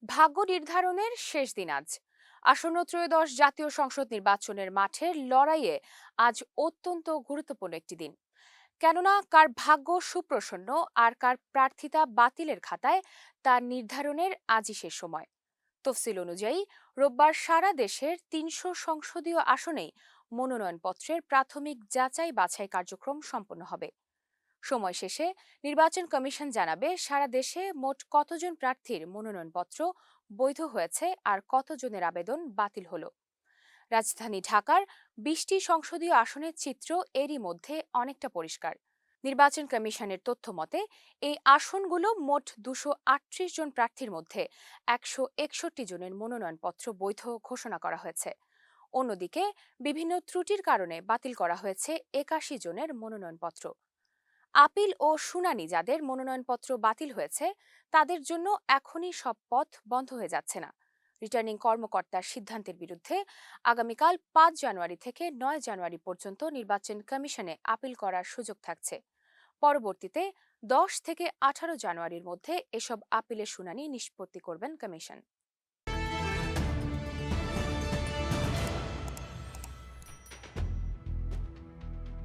ভাগ্য নির্ধারণের শেষ দিন আজ। আসন্ন ত্রয়োদশ জাতীয় সংসদ নির্বাচনের মাঠের লড়াইয়ে আজ অত্যন্ত গুরুত্বপূর্ণ একটি দিন। কেননা কার ভাগ্য সুপ্রসন্ন আর কার প্রার্থিতা বাতিলের খাতায় তা নির্ধারণের আজই শেষ সময়। তফসিল অনুযায়ী রোববার সারা দেশের ৩০০ সংসদীয় আসনেই মনোনয়নপত্রের প্রাথমিক যাচাই বাছাই কার্যক্রম সম্পন্ন হবে। সময় শেষে নির্বাচন কমিশন জানাবে সারা দেশে মোট কতজন প্রার্থীর মনোনয়নপত্র বৈধ হয়েছে আর কতজনের আবেদন বাতিল হলো। রাজধানী ঢাকার ২০টি সংসদীয় আসনের চিত্র এরই মধ্যে অনেকটা পরিষ্কার। নির্বাচন কমিশনের তথ্য মতে এই আসনগুলো মোট ২৩৮ জন প্রার্থীর মধ্যে ১৬১ জনের মনোনয়নপত্র বৈধ ঘোষণা করা হয়েছে। অন্যদিকে বিভিন্ন ত্রুটির কারণে বাতিল করা হয়েছে ৮১ জনের মনোনয়নপত্র। আপিল ও শুনানি যাদের মনোনয়নপত্র বাতিল হয়েছে তাদের জন্য এখনই সব পথ বন্ধ হয়ে যাচ্ছে না। রিটার্নিং কর্মকর্তার সিদ্ধান্তের বিরুদ্ধে আগামীকাল ৫ জানুয়ারি থেকে ৯ জানুয়ারি পর্যন্ত নির্বাচন কমিশনে আপিল করার সুযোগ থাকছে। পরবর্তীতে ১০ থেকে ১৮ জানুয়ারির মধ্যে এসব আপিলের শুনানি নিষ্পত্তি করবেন কমিশন।